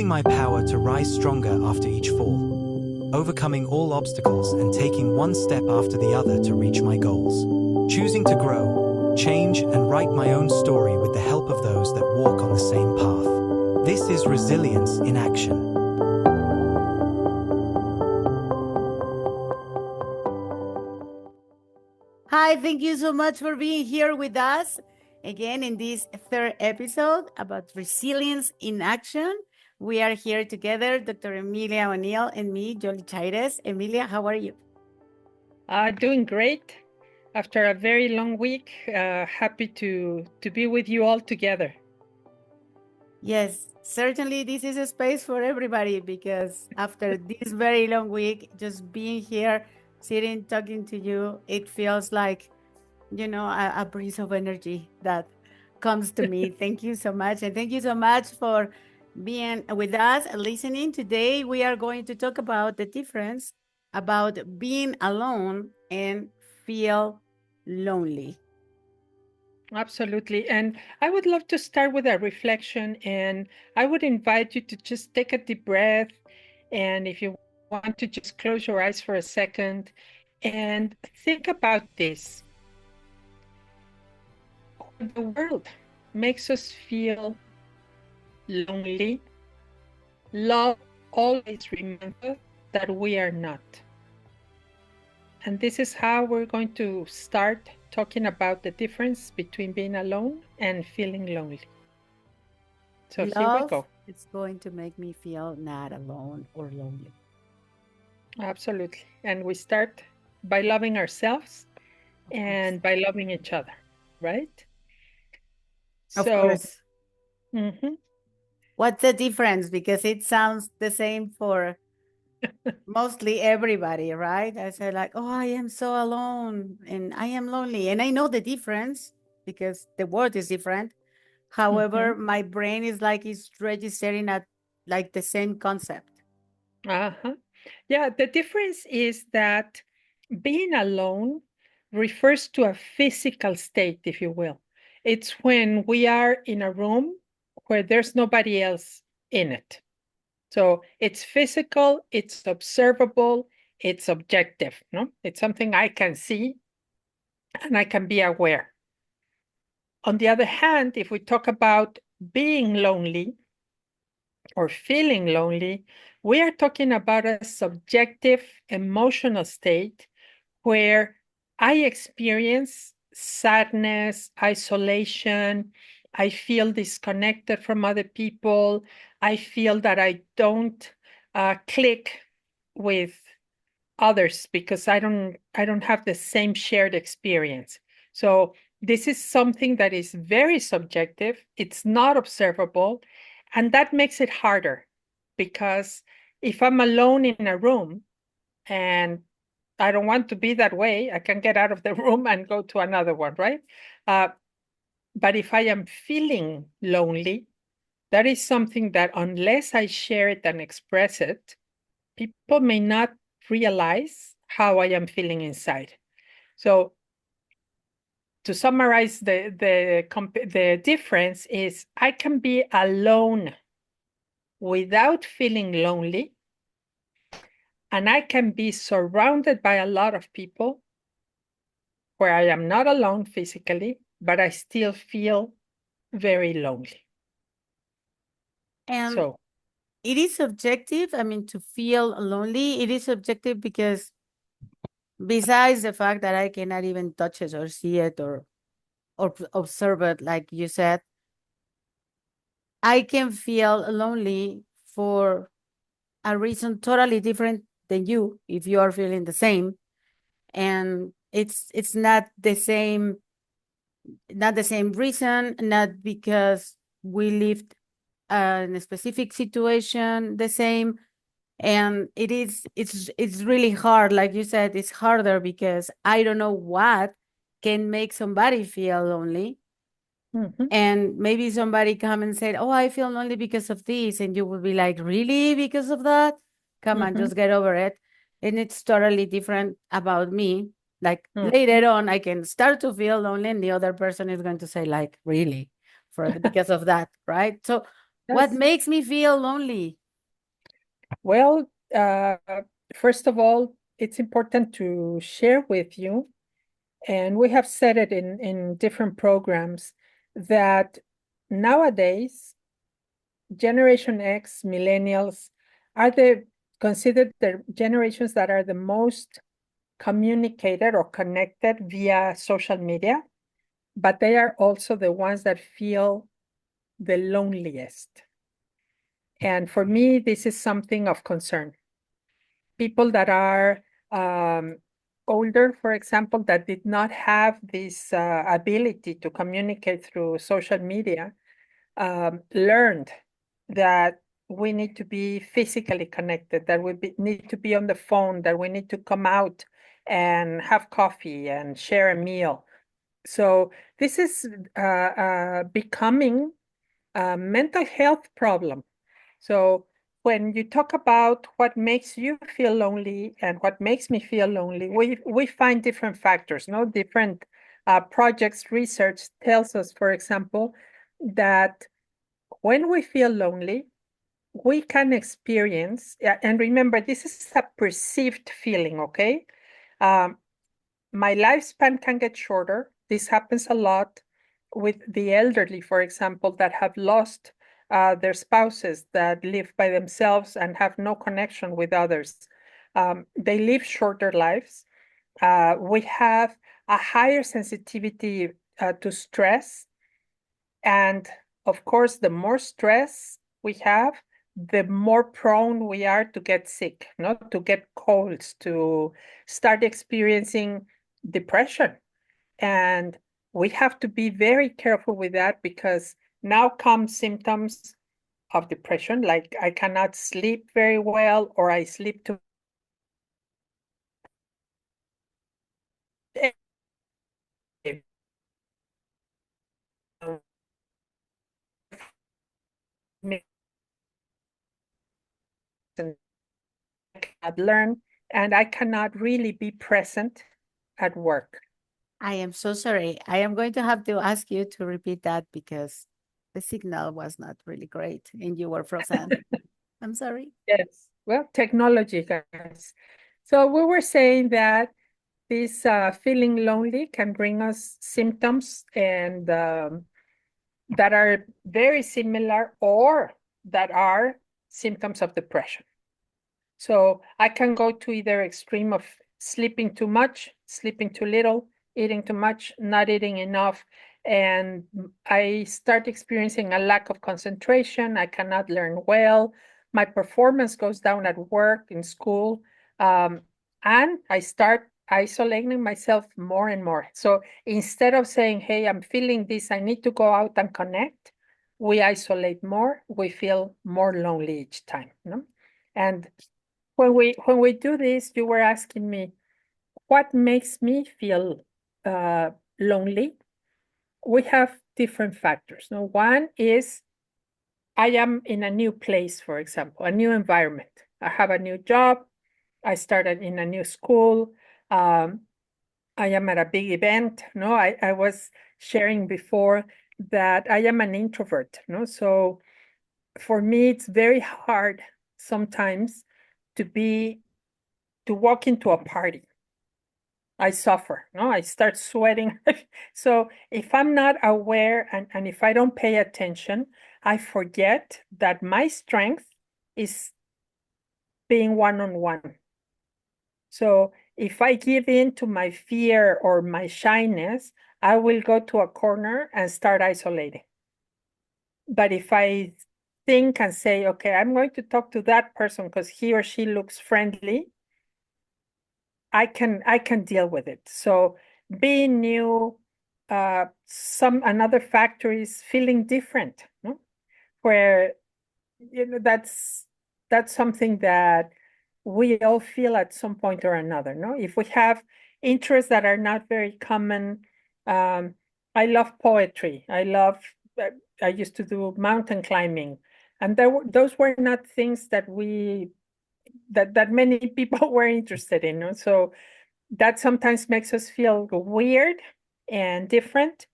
using my power to rise stronger after each fall, overcoming all obstacles and taking one step after the other to reach my goals, choosing to grow, change, and write my own story with the help of those that walk on the same path. This is resilience in action. Hi, thank you so much for being here with us again in this third episode about resilience in action. We are here together, Dr. Emilia O'Neill and me, Jolie Chaires. Emilia, how are you? Doing great. After a very long week, happy to be with you all together. Yes, certainly this is a space for everybody because after this very long week, just being here, sitting, talking to you, it feels like, a breeze of energy that comes to me. Thank you so much. And thank you so much for being with us and listening. Today, we are going to talk about the difference about being alone and feel lonely. Absolutely. And I would love to start with a reflection, and I would invite you to just take a deep breath. And if you want to just close your eyes for a second and think about this. The world makes us feel lonely. Love always remember that we are not. And this is how we're going to start talking about the difference between being alone and feeling lonely. So here we go. It's going to make me feel not alone or lonely. Absolutely. And we start by loving ourselves and by loving each other, right? Of course. Mm-hmm. What's the difference? Because it sounds the same for mostly everybody, right? I say like, oh, I am so alone and I am lonely. And I know the difference because the word is different. However, my brain is like it's registering at like the same concept. Uh-huh. Yeah, the difference is that being alone refers to a physical state, if you will. It's when we are in a room where there's nobody else in it. So it's physical, it's observable, it's objective, no? It's something I can see and I can be aware. On the other hand, if we talk about being lonely or feeling lonely, we are talking about a subjective emotional state where I experience sadness, isolation. I feel disconnected from other people. I feel that I don't click with others because I don't have the same shared experience. So this is something that is very subjective. It's not observable, and that makes it harder because if I'm alone in a room and I don't want to be that way, I can get out of the room and go to another one, right? But if I am feeling lonely, that is something that unless I share it and express it, people may not realize how I am feeling inside. So to summarize the difference is I can be alone without feeling lonely, and I can be surrounded by a lot of people where I am not alone physically, but I still feel very lonely. And it is subjective. I mean, to feel lonely, it is subjective because besides the fact that I cannot even touch it or see it or observe it, like you said, I can feel lonely for a reason totally different than you if you are feeling the same. And it's not the same reason, not because we lived in a specific situation the same. And it's really hard, like you said, it's harder because I don't know what can make somebody feel lonely. And maybe somebody come and said, oh, I feel lonely because of this, and you will be like, really, because of that? Come on, just get over it. And it's totally different about me. Like later on I can start to feel lonely and the other person is going to say like, really, because of that, right? So What Yes. makes me feel lonely? Well, first of all, it's important to share with you, and we have said it in different programs, that nowadays, Generation X, millennials, are considered the generations that are the most communicated or connected via social media, but they are also the ones that feel the loneliest. And for me, this is something of concern. People that are older, for example, that did not have this ability to communicate through social media, learned that we need to be physically connected, that need to be on the phone, that we need to come out and have coffee and share a meal. So this is becoming a mental health problem. So when you talk about what makes you feel lonely and what makes me feel lonely, we find different factors, no? Different projects, research tells us, for example, that when we feel lonely, we can experience, and remember, this is a perceived feeling, okay? My lifespan can get shorter. This happens a lot with the elderly, for example, that have lost their spouses, that live by themselves and have no connection with others. They live shorter lives. We have a higher sensitivity to stress. And of course, the more stress we have, the more prone we are to get sick, not to get colds, to start experiencing depression. And we have to be very careful with that, because now come symptoms of depression, like I cannot sleep very well, or I sleep too much, and I cannot learn, and I cannot really be present at work. I am so sorry. I am going to have to ask you to repeat that because the signal was not really great and you were frozen. I'm sorry. Yes, well, technology, guys. So we were saying that this feeling lonely can bring us symptoms and that are very similar or that are symptoms of depression. So I can go to either extreme of sleeping too much, sleeping too little, eating too much, not eating enough, and I start experiencing a lack of concentration. I cannot learn well. My performance goes down at work, in school, and I start isolating myself more and more. So instead of saying, hey, I'm feeling this, I need to go out and connect, we isolate more. We feel more lonely each time. No? And when we do this, you were asking me what makes me feel lonely. We have different factors. No, one is I am in a new place, for example, a new environment. I have a new job. I started in a new school. I am at a big event. No, I was sharing before that I am an introvert. No, so for me, it's very hard sometimes to walk into a party. I suffer, no, I start sweating. So if I'm not aware and if I don't pay attention, I forget that my strength is being one-on-one. So if I give in to my fear or my shyness, I will go to a corner and start isolating. But if I think and say, okay, I'm going to talk to that person because he or she looks friendly, I can deal with it. So being new, another factor is feeling different, no? Where that's something that we all feel at some point or another, no? If we have interests that are not very common, I love poetry. I used to do mountain climbing, and those were not things that that many people were interested in, no? So that sometimes makes us feel weird and different.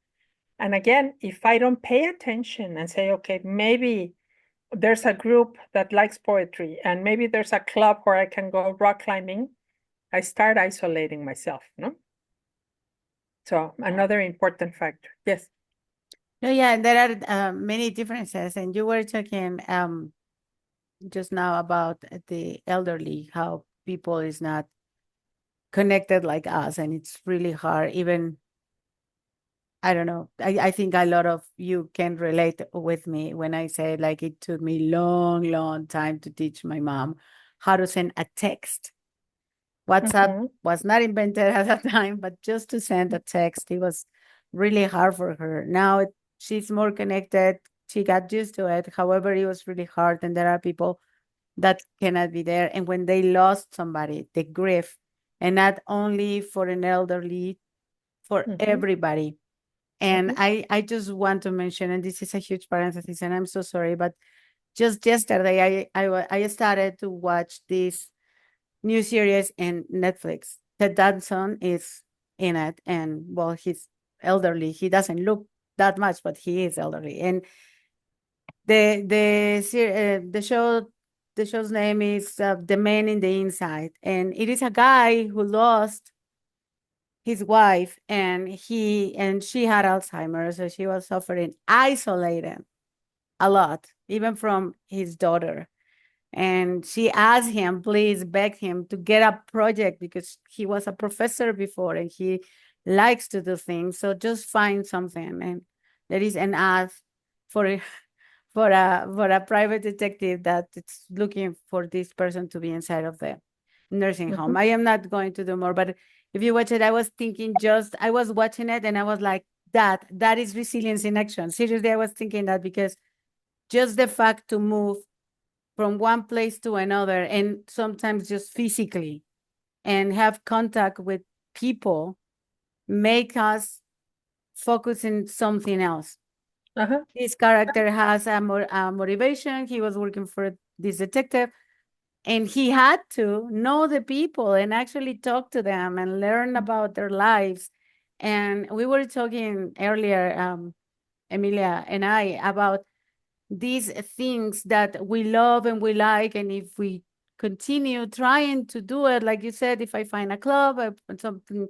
And again, if I don't pay attention and say, okay, maybe there's a group that likes poetry, and maybe there's a club where I can go rock climbing, I start isolating myself, no? So another important factor. Yes. No, yeah, there are many differences, and you were talking just now about the elderly, how people is not connected like us, and it's really hard. Even I don't know. I think a lot of you can relate with me when I say like it took me long time to teach my mom how to send a text. WhatsApp Mhm. was not invented at that time, but just to send a text, it was really hard for her. Now she's more connected. She got used to it. However, it was really hard, and there are people that cannot be there. And when they lost somebody, the grief, and not only for an elderly, for Mhm. everybody. And Mhm. I just want to mention, and this is a huge parenthesis, and I'm so sorry, but just yesterday, I started to watch this new series in Netflix. Ted Danson is in it, and well, he's elderly. He doesn't look that much, but he is elderly. And the show's name is The Man in the Inside, and it is a guy who lost his wife, and she had Alzheimer's, so she was suffering, isolated a lot, even from his daughter. And she asked him, please begged him to get a project because he was a professor before and he likes to do things. So just find something. And there is an ad for a, for a private detective that it's looking for this person to be inside of the nursing home. Mhm. I am not going to do more, but if you watch it, I was thinking I was watching it and I was like, that is resilience in action. Seriously, I was thinking that because just the fact to move from one place to another and sometimes just physically and have contact with people make us focus in something else. Uh-huh. This character has a motivation. He was working for this detective and he had to know the people and actually talk to them and learn about their lives. And we were talking earlier, Emilia and I, about these things that we love and we like, and if we continue trying to do it, like you said, if I find a club, something,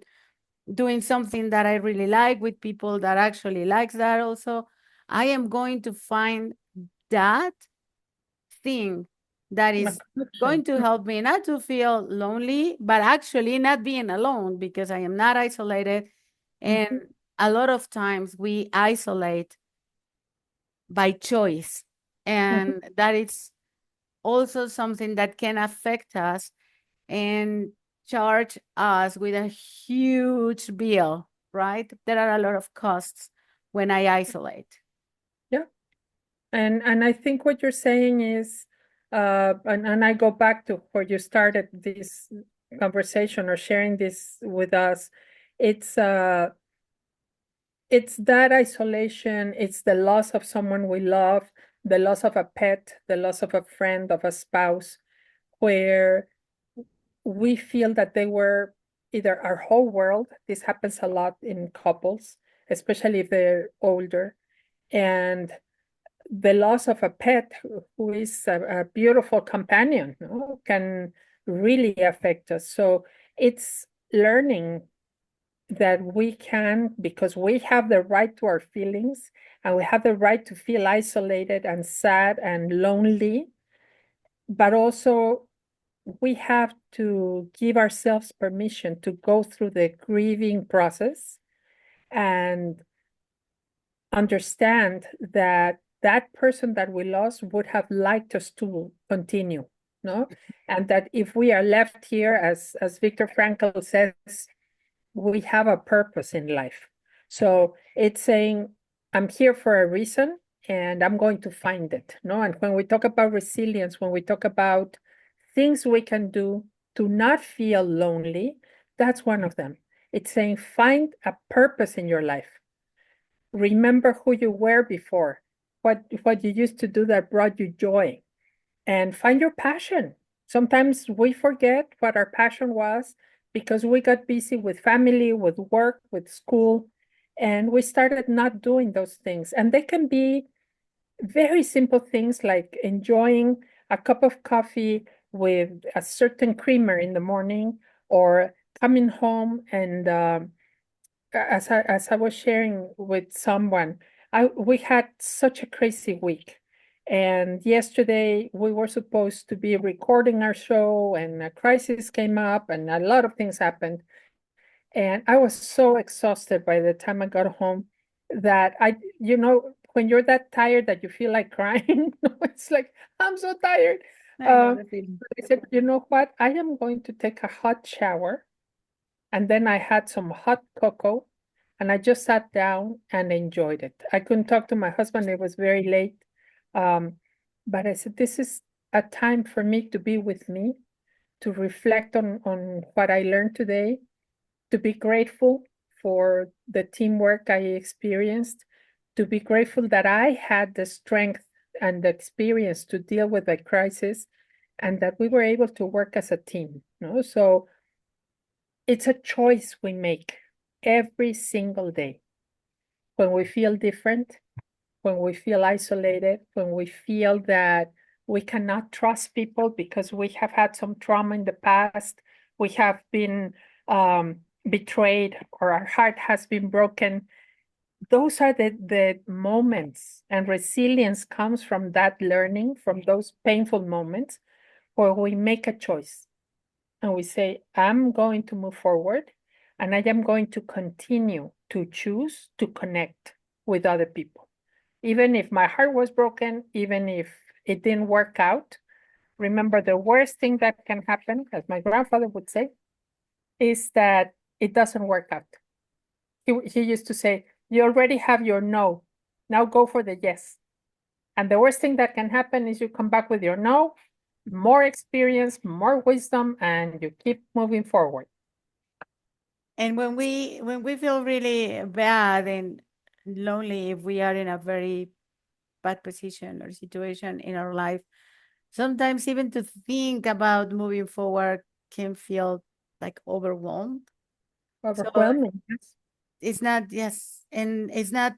doing something that I really like with people that actually likes that also, I am going to find that thing that is going to help me not to feel lonely, but actually not being alone because I am not isolated. And Mhm. a lot of times we isolate by choice, Mhm. and that is also something that can affect us and charge us with a huge bill, right? There are a lot of costs when I isolate. Yeah. And I think what you're saying is, and I go back to where you started this conversation or sharing this with us. It's it's that isolation, it's the loss of someone we love, the loss of a pet, the loss of a friend, of a spouse, where we feel that they were either our whole world. This happens a lot in couples, especially if they're older. And the loss of a pet who is a beautiful companion, no, can really affect us. So it's learning that we can, because we have the right to our feelings and we have the right to feel isolated and sad and lonely, but also we have to give ourselves permission to go through the grieving process and understand that that person that we lost would have liked us to continue, no? And that if we are left here, as Viktor Frankl says, we have a purpose in life. So it's saying, I'm here for a reason and I'm going to find it, no? And when we talk about resilience, when we talk about things we can do to not feel lonely, that's one of them. It's saying, find a purpose in your life. Remember who you were before, what you used to do that brought you joy, and find your passion. Sometimes we forget what our passion was because we got busy with family, with work, with school, and we started not doing those things. And they can be very simple things like enjoying a cup of coffee with a certain creamer in the morning, or coming home and as I was sharing with someone, we had such a crazy week. And yesterday we were supposed to be recording our show, and a crisis came up and a lot of things happened. And I was so exhausted by the time I got home that when you're that tired that you feel like crying, it's like, I'm so tired. I know the feeling. I said, you know what? I am going to take a hot shower. And then I had some hot cocoa, and I just sat down and enjoyed it. I couldn't talk to my husband. It was very late. Um, but I said, this is a time for me to be with me, to reflect on what I learned today, to be grateful for the teamwork I experienced, to be grateful that I had the strength and the experience to deal with the crisis, and that we were able to work as a team. So it's a choice we make every single day. When we feel different, when we feel isolated, when we feel that we cannot trust people because we have had some trauma in the past, we have been betrayed, or our heart has been broken. Those are the moments, and resilience comes from that learning, from those painful moments where we make a choice and we say, I'm going to move forward, and I am going to continue to choose to connect with other people. Even if my heart was broken, even if it didn't work out, remember, the worst thing that can happen, as my grandfather would say, is that it doesn't work out. He used to say, you already have your no, now go for the yes. And the worst thing that can happen is you come back with your no, more experience, more wisdom, and you keep moving forward. And when we feel really bad and lonely, if we are in a very bad position or situation in our life, sometimes even to think about moving forward can feel like overwhelmed. So Overwhelming. Yes. it's not, yes, and it's not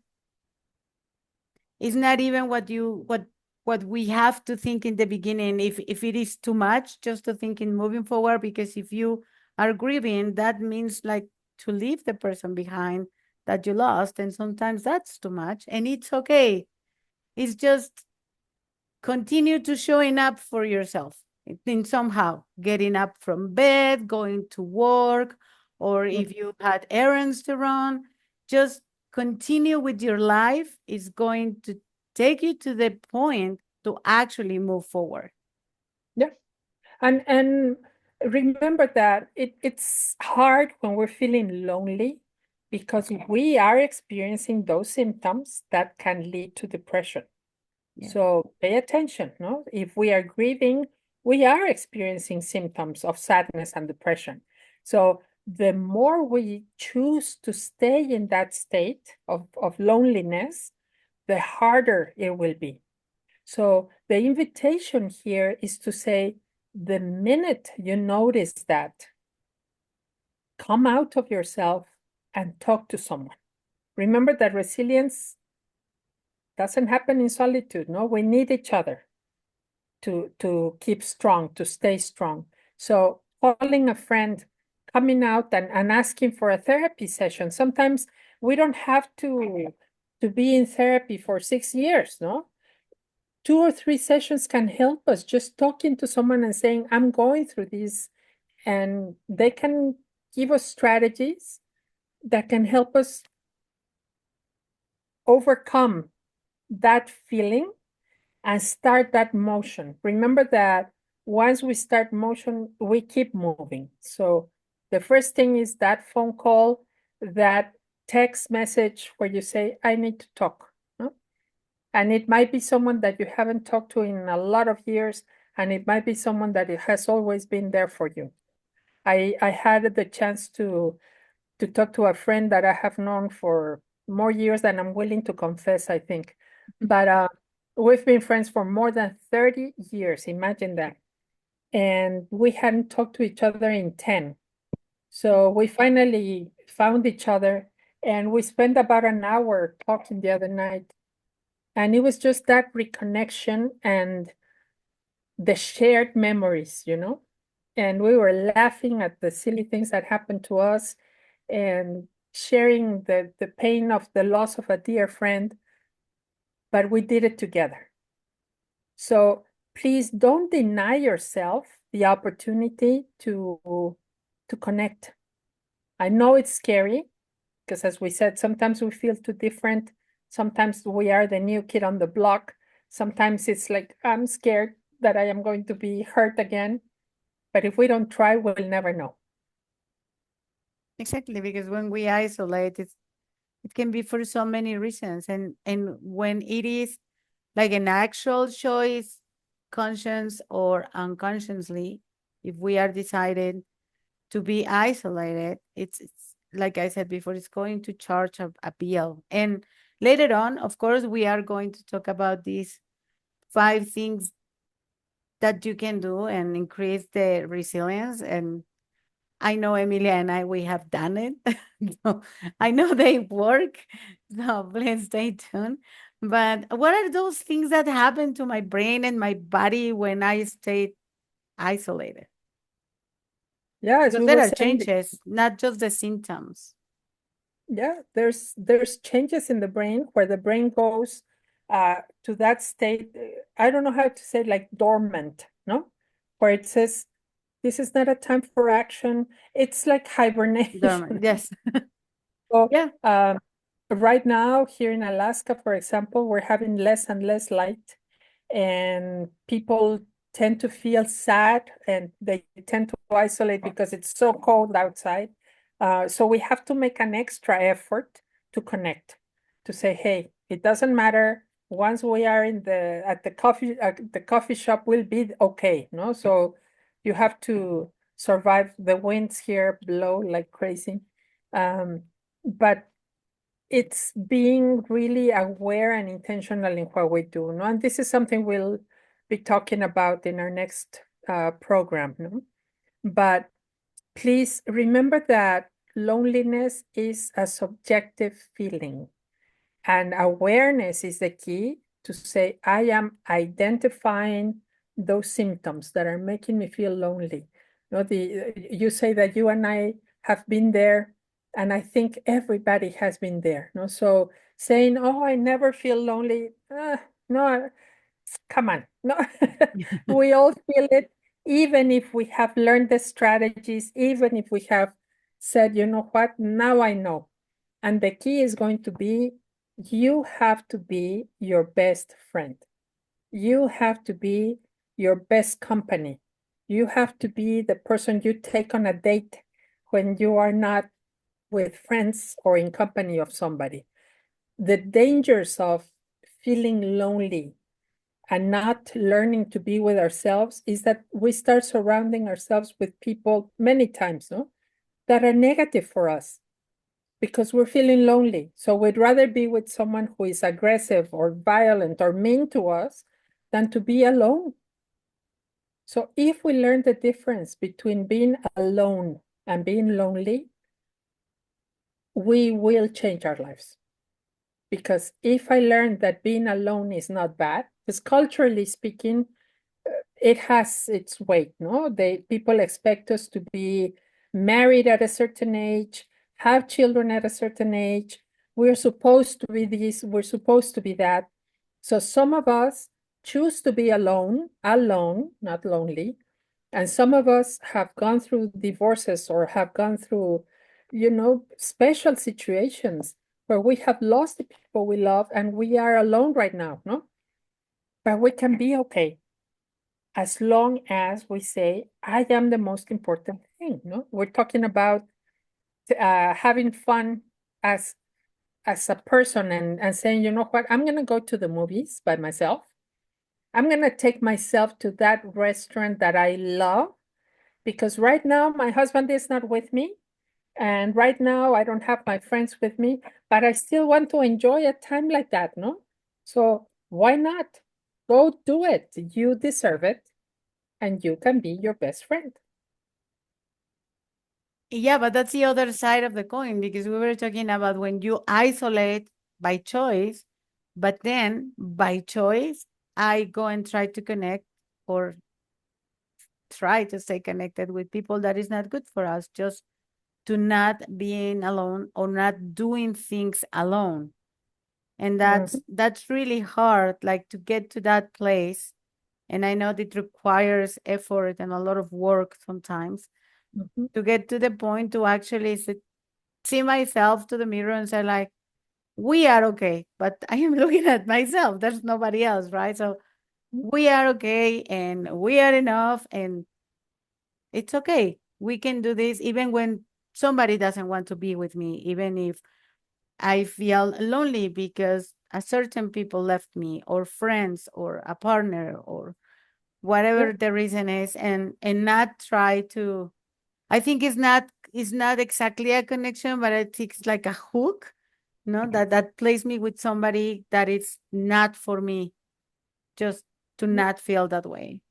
even what we have to think in the beginning, if it is too much just to think in moving forward, because if you are grieving, that means like to leave the person behind that you lost, and sometimes that's too much, and it's okay. It's just continue to showing up for yourself in somehow getting up from bed, going to work, or if you had errands to run, just continue with your life is going to take you to the point to actually move forward. Yeah. And remember that it's hard when we're feeling lonely, because we are experiencing those symptoms that can lead to depression. Yeah. So pay attention, no? If we are grieving, we are experiencing symptoms of sadness and depression. So the more we choose to stay in that state of loneliness, the harder it will be. So the invitation here is to say, the minute you notice that, come out of yourself and talk to someone. Remember that resilience doesn't happen in solitude. No, we need each other to keep strong, to stay strong. So calling a friend, coming out and asking for a therapy session. Sometimes we don't have to be in therapy for 6 years, no? 2 or 3 sessions can help us, just talking to someone and saying, I'm going through this, and they can give us strategies that can help us overcome that feeling and start that motion. Remember that once we start motion, we keep moving. So the first thing is that phone call, that text message where you say, I need to talk. No? And it might be someone that you haven't talked to in a lot of years, and it might be someone that it has always been there for you. I had the chance to talk to a friend that I have known for more years than I'm willing to confess, I think. But we've been friends for more than 30 years. Imagine that. And we hadn't talked to each other in 10. So we finally found each other, and we spent about an hour talking the other night. And it was just that reconnection and the shared memories, and we were laughing at the silly things that happened to us and sharing the pain of the loss of a dear friend, but we did it together. So please don't deny yourself the opportunity to connect. I know it's scary because, as we said, sometimes we feel too different. Sometimes we are the new kid on the block. Sometimes it's like, I'm scared that I am going to be hurt again. But if we don't try, we'll never know. Exactly, because when we isolate, it can be for so many reasons. And when it is like an actual choice, conscious or unconsciously, if we are decided to be isolated, it's like I said before, it's going to charge a bill. And later on, of course, we are going to talk about these 5 things that you can do and increase the resilience. And I know Emilia and we have done it. So I know they work. So please stay tuned. But what are those things that happen to my brain and my body when I stay isolated? Yeah, as Because we there were are saying, changes, not just the symptoms. yeah, there's changes in the brain where the brain goes to that state. I don't know how to say, like dormant, no? Where it says, this is not a time for action. It's like hibernation. Yes. So, Yeah. right now here in Alaska, for example, we're having less and less light, and people tend to feel sad and they tend to isolate because it's so cold outside. So we have to make an extra effort to connect, to say, hey, it doesn't matter. Once we are at the coffee shop, we'll be okay, no? So you have to survive. The winds here blow like crazy. But it's being really aware and intentional in what we do, no? And this is something we'll be talking about in our next program, no? But please remember that loneliness is a subjective feeling, and awareness is the key to say, I am identifying those symptoms that are making me feel lonely. You know, you say that you and I have been there, and I think everybody has been there. No, so saying, "Oh, I never feel lonely," no, come on, no, we all feel it, even if we have learned the strategies, even if we have said, you know what, now I know. And the key is going to be, you have to be your best friend. You have to be your best company. You have to be the person you take on a date when you are not with friends or in company of somebody. The dangers of feeling lonely and not learning to be with ourselves is that we start surrounding ourselves with people many times, no, that are negative for us because we're feeling lonely. So we'd rather be with someone who is aggressive or violent or mean to us than to be alone. So if we learn the difference between being alone and being lonely, we will change our lives. Because if I learned that being alone is not bad, because culturally speaking, it has its weight, no? People expect us to be married at a certain age, have children at a certain age. We're supposed to be this, we're supposed to be that. So some of us choose to be alone, not lonely. And some of us have gone through divorces or have gone through, special situations where we have lost the people we love and we are alone right now, no? But we can be okay as long as we say, I am the most important thing, no? We're talking about having fun as a person and saying, you know what, I'm gonna go to the movies by myself. I'm gonna take myself to that restaurant that I love because right now my husband is not with me. And right now I don't have my friends with me, but I still want to enjoy a time like that, no? So why not? Go do it. You deserve it. And you can be your best friend. Yeah, but that's the other side of the coin because we were talking about when you isolate by choice, But then by choice, I go and try to connect or try to stay connected with people that is not good for us, just to not being alone or not doing things alone. And that's really hard, like to get to that place. And I know it requires effort and a lot of work sometimes to get to the point to actually see myself to the mirror and say like, we are okay, but I am looking at myself. There's nobody else, right? So we are okay and we are enough and it's okay. We can do this even when somebody doesn't want to be with me, even if I feel lonely because a certain people left me or friends or a partner or whatever the reason is, and not try to, I think it's not exactly a connection, but I think it's like a hook, that places me with somebody that is not for me, just to not feel that way.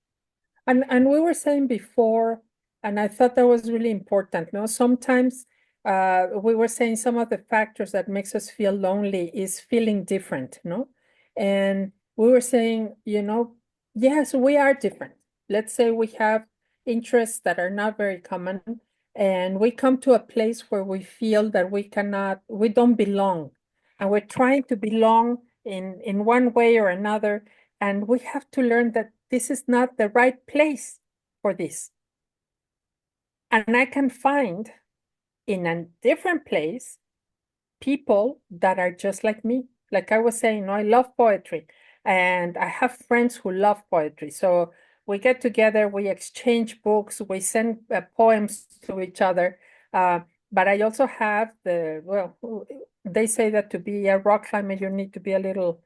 And we were saying before, and I thought that was really important. No, sometimes we were saying some of the factors that makes us feel lonely is feeling different, no? And we were saying, yes, we are different. Let's say we have interests that are not very common, and we come to a place where we feel that we don't belong, and we're trying to belong in one way or another, and we have to learn that this is not the right place for this. And I can find in a different place people that are just like me. Like I was saying, I love poetry and I have friends who love poetry. So we get together, we exchange books, we send poems to each other. But I also have they say that to be a rock climber, you need to be a little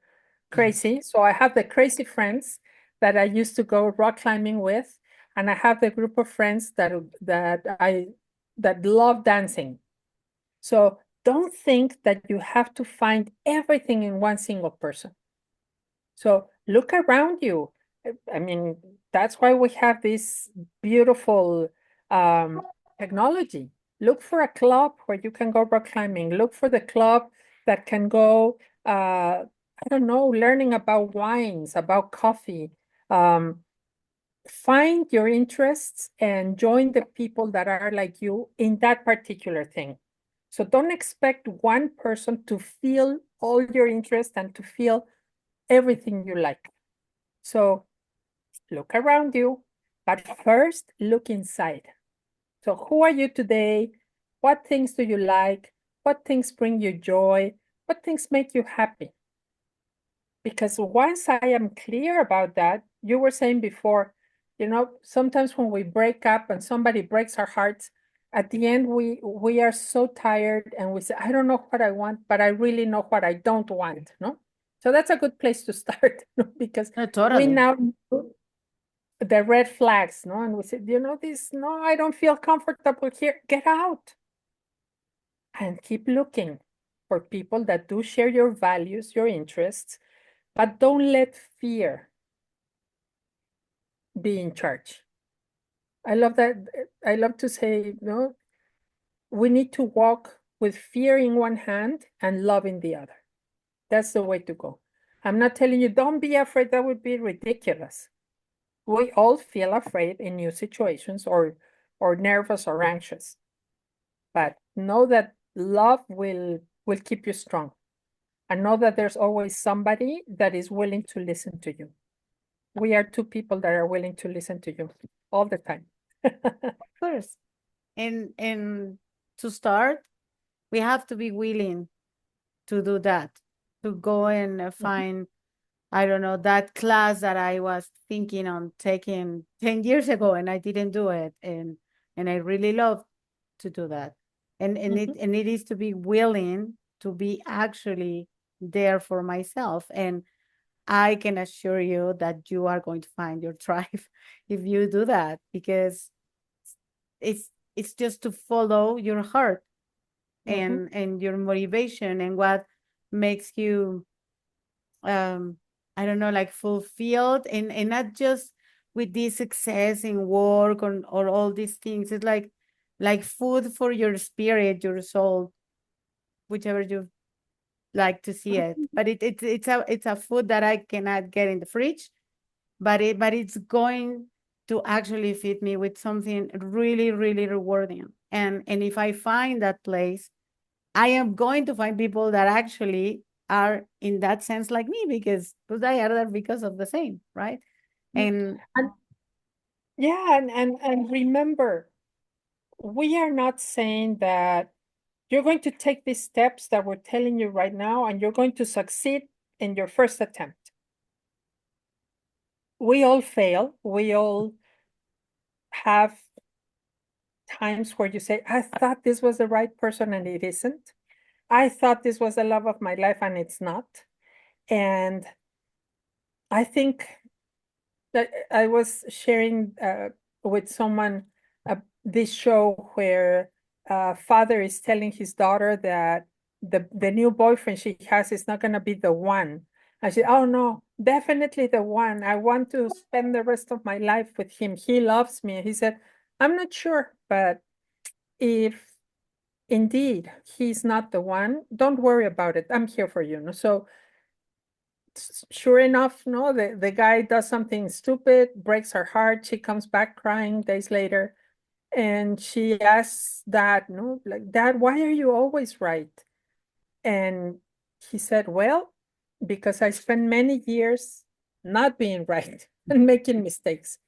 crazy. So I have the crazy friends that I used to go rock climbing with, and I have the group of friends that love dancing. So don't think that you have to find everything in one single person. So look around you. I mean, that's why we have this beautiful technology. Look for a club where you can go rock climbing. Look for the club that can go, I don't know, learning about wines, about coffee. Find your interests and join the people that are like you in that particular thing. So don't expect one person to feel all your interest and to feel everything you like. So look around you, but first look inside. So who are you today? What things do you like? What things bring you joy? What things make you happy? Because once I am clear about that, you were saying before, sometimes when we break up and somebody breaks our hearts, at the end we are so tired and we say, I don't know what I want, but I really know what I don't want, no? So that's a good place to start, because Totally. we now know the red flags, no? And we said, no, I don't feel comfortable here. Get out and keep looking for people that do share your values, your interests, but don't let fear be in charge. I love that. I love to say, we need to walk with fear in one hand and love in the other. That's the way to go. I'm not telling you, don't be afraid. That would be ridiculous. We all feel afraid in new situations or nervous or anxious. But know that love will keep you strong. And know that there's always somebody that is willing to listen to you. We are two people that are willing to listen to you all the time. Of course. And to start, we have to be willing to do that, to go and find, I don't know, that class that I was thinking on taking 10 years ago and I didn't do it. And I really love to do that. And it is to be willing to be actually there for myself. And I can assure you that you are going to find your tribe if you do that, because it's just to follow your heart and your motivation and what makes you I don't know, like fulfilled, and not just with this success in work or all these things. It's like food for your spirit, your soul, whichever you like to see it. But it's a food that I cannot get in the fridge, but it's going to actually feed me with something really, really rewarding. And if I find that place, I am going to find people that actually are in that sense like me, because they are there because of the same, right? And And yeah, and remember, we are not saying that you're going to take these steps that we're telling you right now and you're going to succeed in your first attempt. We all fail. We all have times where you say, I thought this was the right person and it isn't. I thought this was the love of my life and it's not. And I think that I was sharing with someone this show where father is telling his daughter that the new boyfriend she has is not going to be the one. I said, oh no, definitely the one. I want to spend the rest of my life with him. He loves me. He said, I'm not sure, but if indeed he's not the one, don't worry about it. I'm here for you. No? So sure enough, no, the guy does something stupid, breaks her heart. She comes back crying days later. And she asks Dad, no, like, Dad, why are you always right? And he said, well, because I spent many years not being right and making mistakes.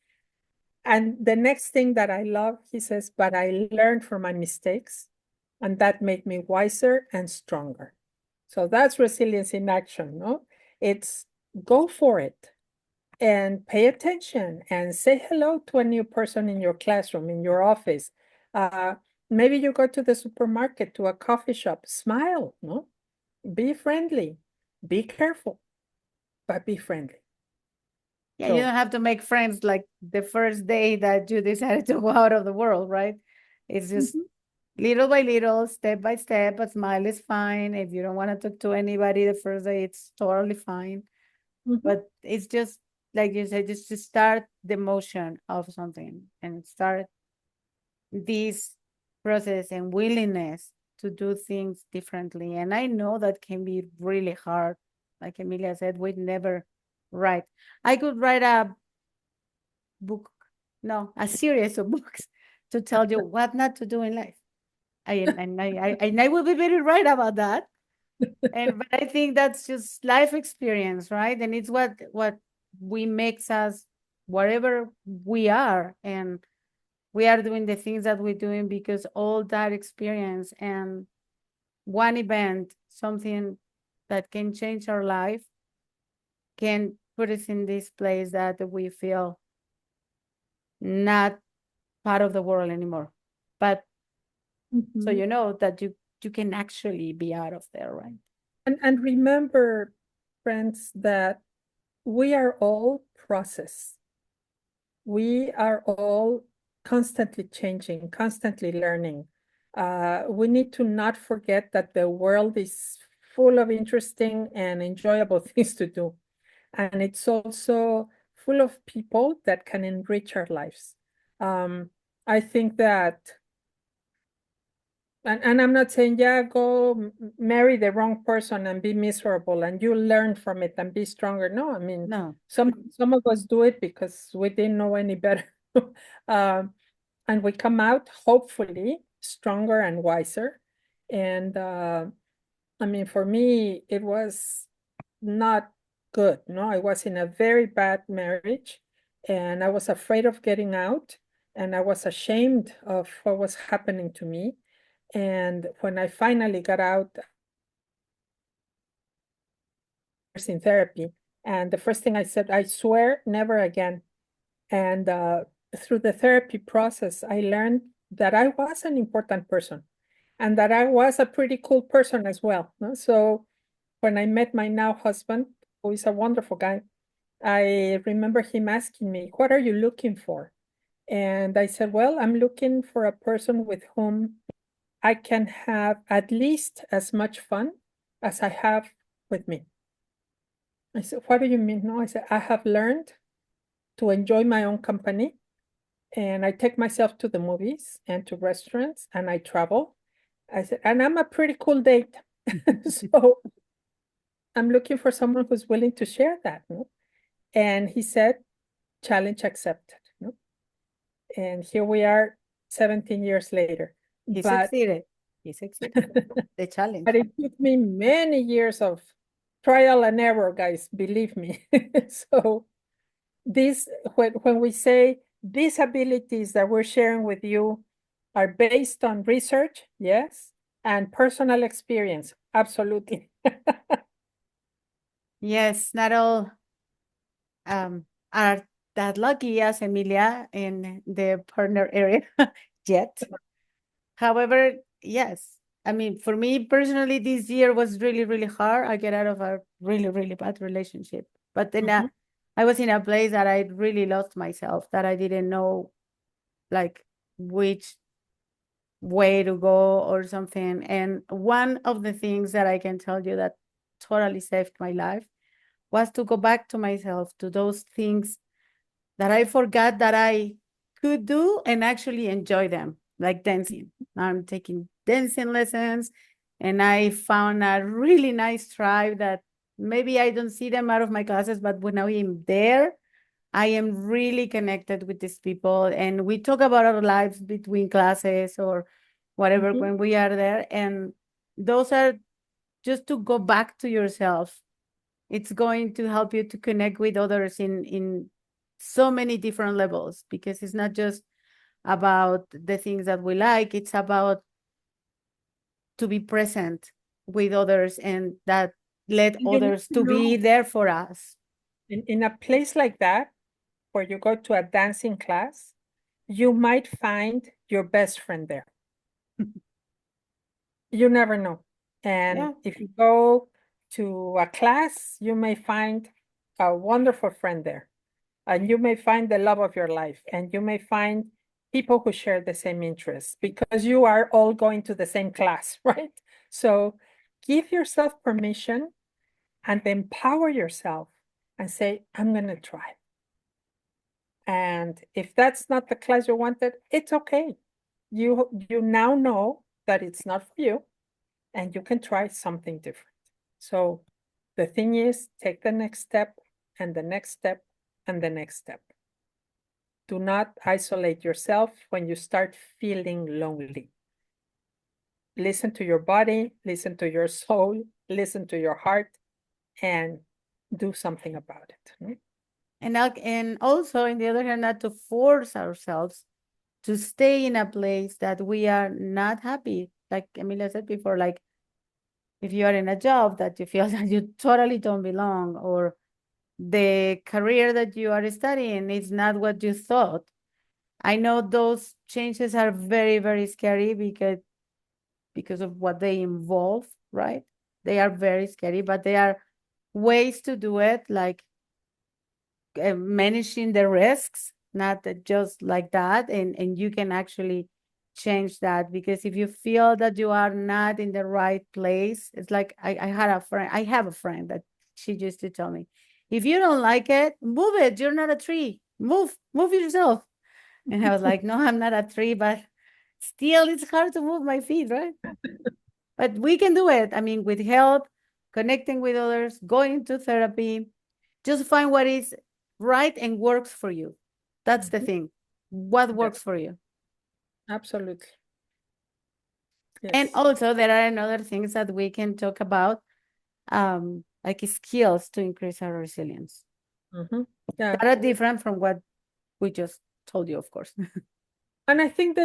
And the next thing that I love, he says, but I learned from my mistakes, and that made me wiser and stronger. So that's resilience in action, no? It's go for it and pay attention and say hello to a new person in your classroom, in your office. Maybe you go to the supermarket, to a coffee shop, smile, no? Be friendly, be careful, but be friendly. yeah, you don't have to make friends like the first day that you decided to go out of the world, right? It's just little by little, step by step. A smile is fine. If you don't want to talk to anybody the first day, it's totally fine. But it's just like you said, just to start the motion of something and start this process and willingness to do things differently. And I know that can be really hard. Like Emilia said, we'd never write. I could write a book, no, a series of books to tell you what not to do in life. And I will be very right about that. But I think that's just life experience, right? And it's what we makes us whatever we are, and we are doing the things that we're doing because all that experience and one event, something that can change our life, can put us in this place that we feel not part of the world anymore. But so you know that you can actually be out of there, right? And remember, friends, that we are all process. We are all constantly changing, constantly learning. We need to not forget that the world is full of interesting and enjoyable things to do. And it's also full of people that can enrich our lives. I think that, and I'm not saying, yeah, go marry the wrong person and be miserable and you learn from it and be stronger. No, I mean, No. some of us do it because we didn't know any better. And we come out hopefully stronger and wiser. And I mean, for me, it was not good. No, I was in a very bad marriage and I was afraid of getting out and I was ashamed of what was happening to me. And when I finally got out, I was in therapy. And the first thing I said, I swear never again. And through the therapy process, I learned that I was an important person and that I was a pretty cool person as well. No? So when I met my now husband, who is a wonderful guy, I remember him asking me, what are you looking for? And I said, well, I'm looking for a person with whom I can have at least as much fun as I have with me. I said, what do you mean? No, I said, I have learned to enjoy my own company and I take myself to the movies and to restaurants and I travel. I said, and I'm a pretty cool date. So I'm looking for someone who's willing to share that, no? And he said, challenge accepted, no? And here we are 17 years later. He But succeeded. He succeeded. The challenge. but it took me many years of trial and error, guys, believe me. So this, when we say these abilities that we're sharing with you are based on research, yes, and personal experience, absolutely. Yes, not all are that lucky as Emilia in the partner area yet. However, yes, I mean, for me personally, this year was really, really hard. I get out of a really, really bad relationship. But then Mhm. I was in a place that I really lost myself, that I didn't know like which way to go or something. And one of the things that I can tell you that totally saved my life was to go back to myself, to those things that I forgot that I could do and actually enjoy them, like dancing. I'm taking dancing lessons, and I found a really nice tribe that maybe I don't see them out of my classes, but when I am there, I am really connected with these people, and we talk about our lives between classes or whatever Mhm. when we are there. And those are just to go back to yourself. It's going to help you to connect with others in so many different levels, because it's not just about the things that we like, it's about to be present with others and that let You need others to to be know, there for us. in a place like that, where you go to a dancing class, you might find your best friend there. You never know. And Yeah. if you go to a class, you may find a wonderful friend there. And you may find the love of your life. And you may find people who share the same interests because you are all going to the same class, right? So give yourself permission and empower yourself and say, I'm going to try. And if that's not the class you wanted, it's okay. You now know that it's not for you and you can try something different. So the thing is, take the next step and the next step and the next step. Do not isolate yourself when you start feeling lonely. Listen to your body, listen to your soul, listen to your heart, and do something about it. And also, on the other hand, not to force ourselves to stay in a place that we are not happy. Like Emilia said before, like if you are in a job that you feel that you totally don't belong, or the career that you are studying is not what you thought. I know those changes are very, very scary because of what they involve, right? They are very scary, but there are ways to do it, like managing the risks, not just like that. And you can actually change that, because if you feel that you are not in the right place, it's like I have a friend that she used to tell me, if you don't like it, move it. You're not a tree. Move yourself. And I was like, no, I'm not a tree, but still it's hard to move my feet, right? But we can do it. I mean, with help, connecting with others, going to therapy, just find what is right and works for you. That's the thing. What works for you? Absolutely. And Yes. also, there are another things that we can talk about, like skills to increase our resilience. Mhm. Yeah. That are different from what we just told you, of course. And I think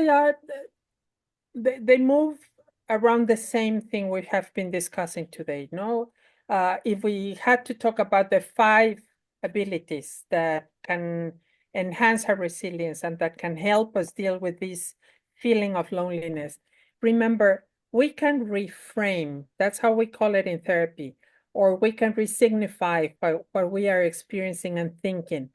they move around the same thing we have been discussing today. No, if we had to talk about the 5 abilities that can enhance our resilience and that can help us deal with this feeling of loneliness, remember, we can reframe. That's how we call it in therapy, or we can resignify what we are experiencing and thinking.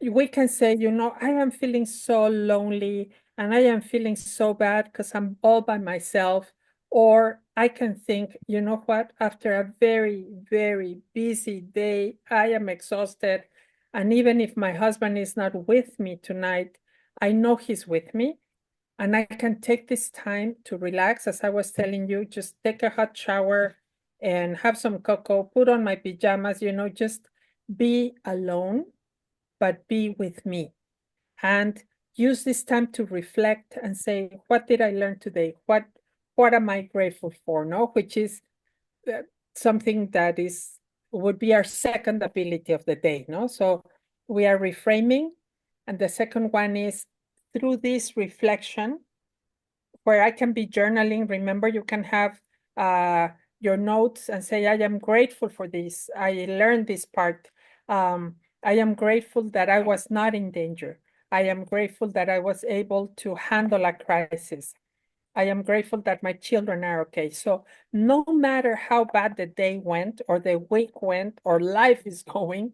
We can say, I am feeling so lonely and I am feeling so bad because I'm all by myself. Or I can think, you know what, after a very, very busy day, I am exhausted. And even if my husband is not with me tonight, I know he's with me. And I can take this time to relax. As I was telling you, just take a hot shower and have some cocoa, put on my pajamas, just be alone, but be with me. And use this time to reflect and say, what did I learn today? What am I grateful for? No, which is something that would be our second ability of the day. No, so we are reframing, and the second one is through this reflection, where I can be journaling. Remember, you can have your notes and say, I am grateful for this. I learned this part. I am grateful that I was not in danger. I am grateful that I was able to handle a crisis. I am grateful that my children are okay. So no matter how bad the day went or the week went or life is going,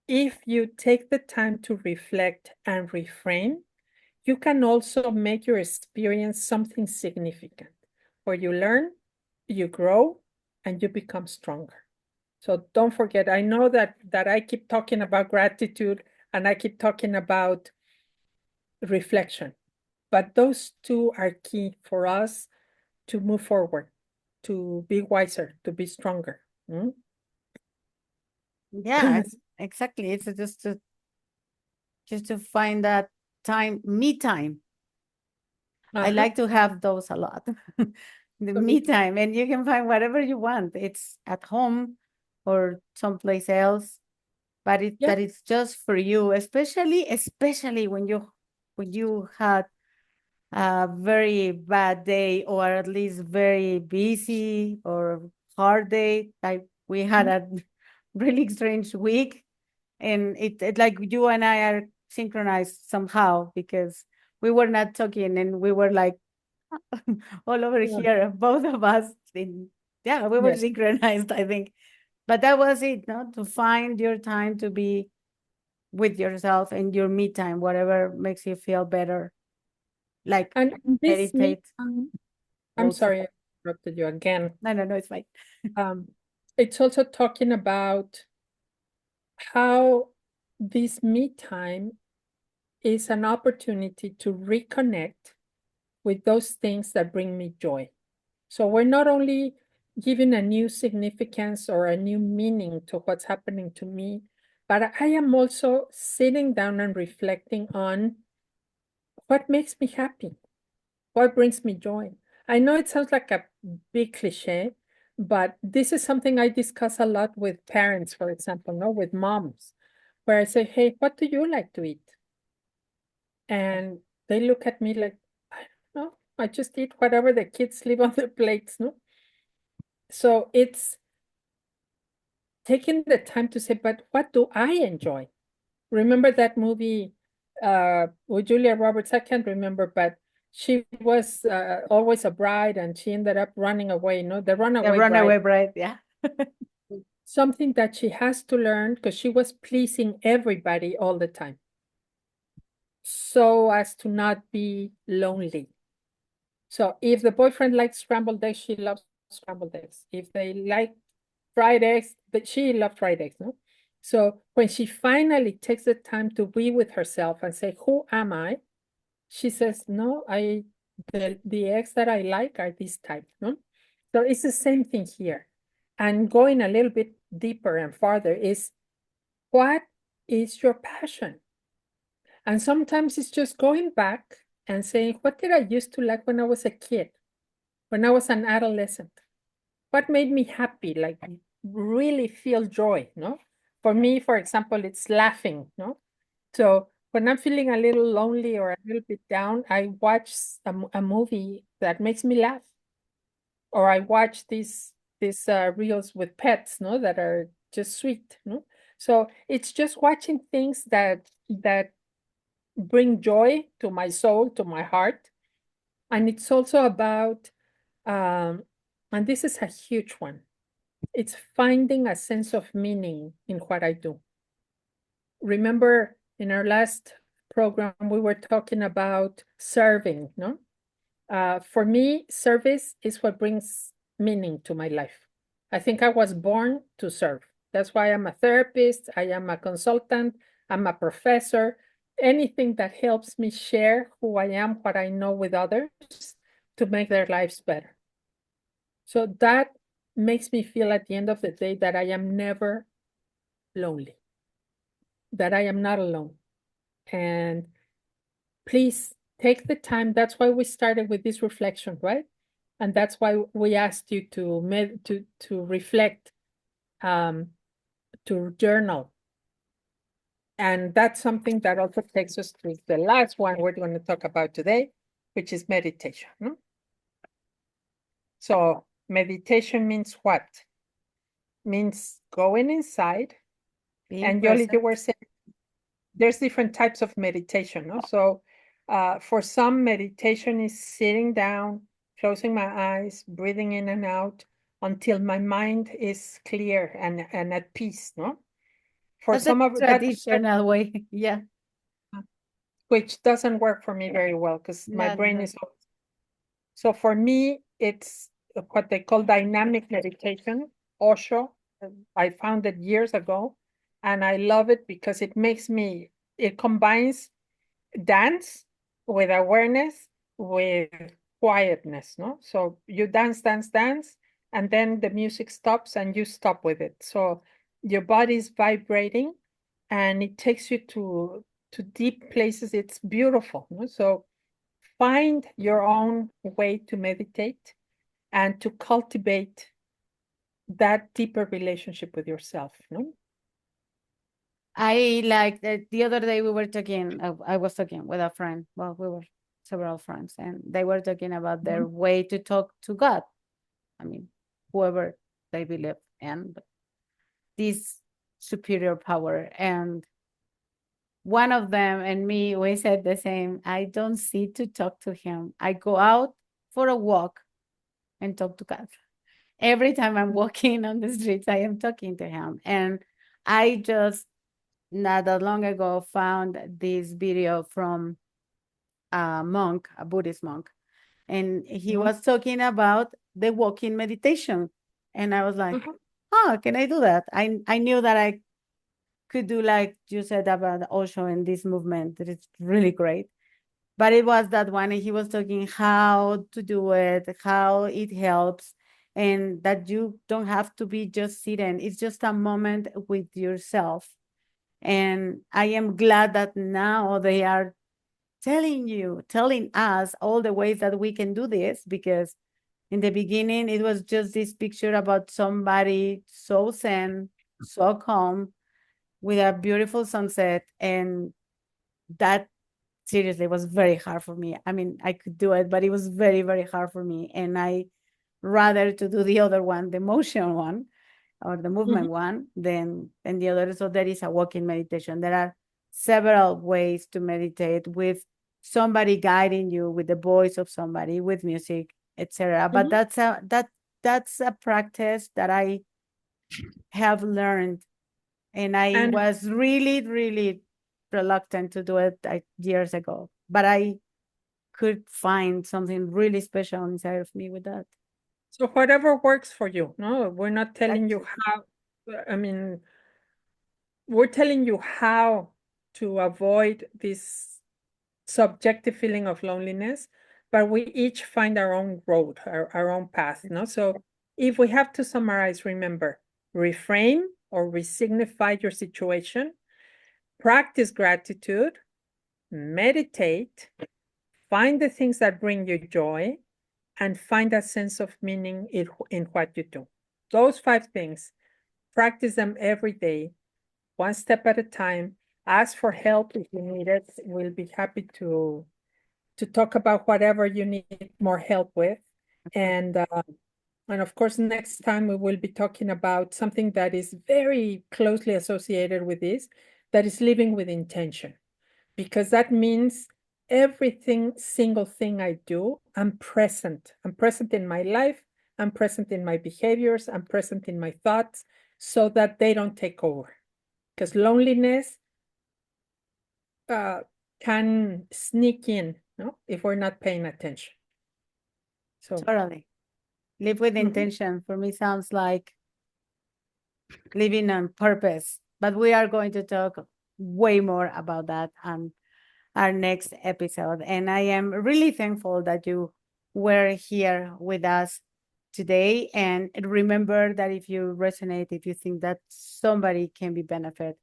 if you take the time to reflect and reframe, you can also make your experience something significant where you learn, you grow, and you become stronger. So don't forget, I know that I keep talking about gratitude and I keep talking about reflection, but those two are key for us to move forward, to be wiser, to be stronger. Yeah, exactly. It's just to find that time, me time. I like to have those a lot. The me time, and you can find whatever you want. It's at home or someplace else, but that it's just for you, especially when you had a very bad day, or at least very busy or hard day. Like we had a really strange week, and it like you and I are synchronized somehow, because we were not talking and we were like all over here, both of us. Yeah, we were synchronized, I think. But that was it, no? To find your time to be with yourself and your me time, whatever makes you feel better. Like and this meditate. I'm sorry, I interrupted you again. No, it's fine. It's also talking about how this me time is an opportunity to reconnect with those things that bring me joy. So we're not only giving a new significance or a new meaning to what's happening to me, but I am also sitting down and reflecting on what makes me happy, what brings me joy. I know it sounds like a big cliche, but this is something I discuss a lot with parents, for example, no, with moms, where I say, hey, what do you like to eat? And they look at me like, I don't know, I just eat whatever the kids leave on their plates, no? So it's taking the time to say, but what do I enjoy? Remember that movie with Julia Roberts? I can't remember, but she was always a bride and she ended up running away, no? The runaway bride, yeah. Something that she has to learn because she was pleasing everybody all the time, so as to not be lonely. So if the boyfriend likes scrambled eggs, she loves scrambled eggs. If they like fried eggs, but she loved fried eggs, no? So when she finally takes the time to be with herself and say, who am I? She says, no, the eggs that I like are this type, no? So it's the same thing here. And going a little bit deeper and farther is, what is your passion? And sometimes it's just going back and saying, what did I used to like when I was a kid, when I was an adolescent? What made me happy, like really feel joy, no? For me, for example, it's laughing, no? So when I'm feeling a little lonely or a little bit down, I watch a movie that makes me laugh. Or I watch these reels with pets, no, that are just sweet, no? So it's just watching things that bring joy to my soul, to my heart. And it's also about, and this is a huge one, it's finding a sense of meaning in what I do. Remember in our last program, we were talking about serving, no? For me, service is what brings meaning to my life. I think I was born to serve. That's why I'm a therapist, I am a consultant, I'm a professor, anything that helps me share who I am, what I know with others to make their lives better. So that makes me feel at the end of the day that I am never lonely, that I am not alone. And please take the time. That's why we started with this reflection, right? And that's why we asked you to reflect, to journal. And that's something that also takes us to the last one we're going to talk about today, which is meditation. So meditation means what? Means going inside. Being And Yoli, you present. were saying there's different types of meditation. No? So for some, meditation is sitting down, closing my eyes, breathing in and out until my mind is clear and at peace. No, for That's some a of that, traditional way. Yeah. which doesn't work for me very well because my No, brain no. is. So for me, it's what they call dynamic meditation, Osho. I found it years ago, and I love it because it combines dance with awareness, with quietness, no? So you dance, dance, dance, and then the music stops and you stop with it. So your body is vibrating and it takes you to deep places. It's beautiful, no? So find your own way to meditate and to cultivate that deeper relationship with yourself, no? I like that the other day we were talking, I was talking with a friend. Well, we were several friends, and they were talking about their way to talk to God. I mean, whoever they believe in, but this superior power. And one of them and me, we said the same. I don't sit to talk to him. I go out for a walk and talk to God. Every time I'm walking on the streets, I am talking to him. And I just not that long ago found this video from a monk, a Buddhist monk, and he was talking about the walking meditation. And I was like, oh, can I do that? I knew that I could do, like you said about Osho and this movement, that it's really great. But it was that one, and he was talking how to do it, how it helps, and that you don't have to be just sitting. It's just a moment with yourself. And I am glad that now they are telling us all the ways that we can do this, because in the beginning it was just this picture about somebody so zen, so calm, with a beautiful sunset, and that seriously was very hard for me. I mean, I could do it, but it was very, very hard for me, and I rather to do the other one, the motion one or the movement one, than the other. So there is a walking meditation. There are several ways to meditate with somebody guiding you, with the voice of somebody, with music, etc. But that's a practice that I have learned, and I was really, really reluctant to do it years ago. But I could find something really special inside of me with that. So whatever works for you. No, we're not telling you how. I mean, we're telling you how to avoid this subjective feeling of loneliness, but we each find our own road, our own path. No, so if we have to summarize, remember, reframe or resignify your situation, practice gratitude, meditate, find the things that bring you joy, and find a sense of meaning in what you do. Those 5 things, practice them every day, one step at a time. Ask for help if you need it. We'll be happy to talk about whatever you need more help with. And of course, next time we will be talking about something that is very closely associated with this, that is living with intention, because that means single thing I do, I'm present. I'm present in my life. I'm present in my behaviors. I'm present in my thoughts, so that they don't take over. Because loneliness can sneak in, no, if we're not paying attention. So totally. Live with intention for me sounds like living on purpose, but we are going to talk way more about that on our next episode. And I am really thankful that you were here with us today. And remember that if you resonate, if you think that somebody can be benefit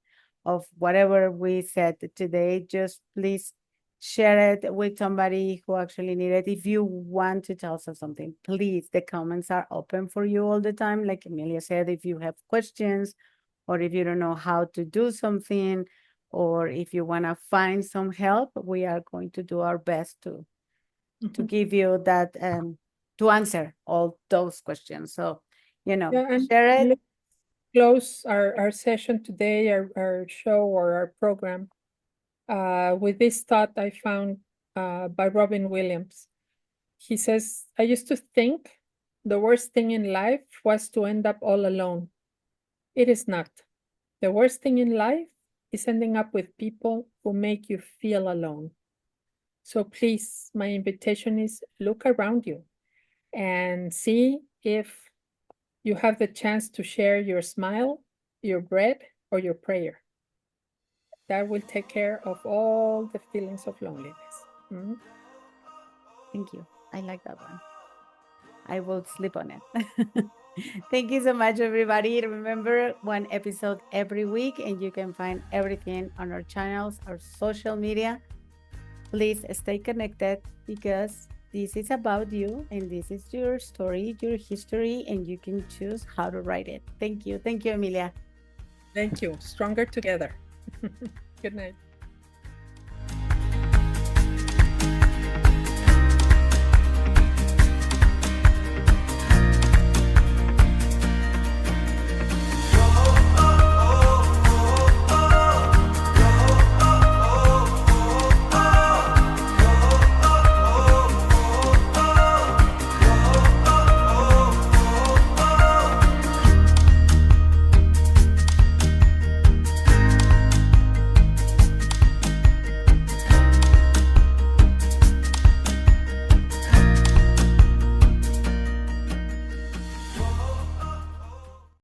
of whatever we said today, just please share it with somebody who actually need it. If you want to tell us something, please, the comments are open for you all the time. Like Emilia said, if you have questions or if you don't know how to do something, or if you want to find some help, we are going to do our best to give you that, to answer all those questions. So, Yeah, and share it. let's close our session today, our show or our program, with this thought I found by Robin Williams. He says, I used to think the worst thing in life was to end up all alone. It is not. The worst thing in life is ending up with people who make you feel alone. So please, my invitation is look around you and see if you have the chance to share your smile, your bread, or your prayer. That will take care of all the feelings of loneliness. Mhm. Thank you. I like that one. I will sleep on it. Thank you so much, everybody. Remember, one episode every week, and you can find everything on our channels, our social media. Please stay connected, because this is about you and this is your story, your history, and you can choose how to write it. Thank you. Thank you, Emilia. Thank you. Stronger together. Good night.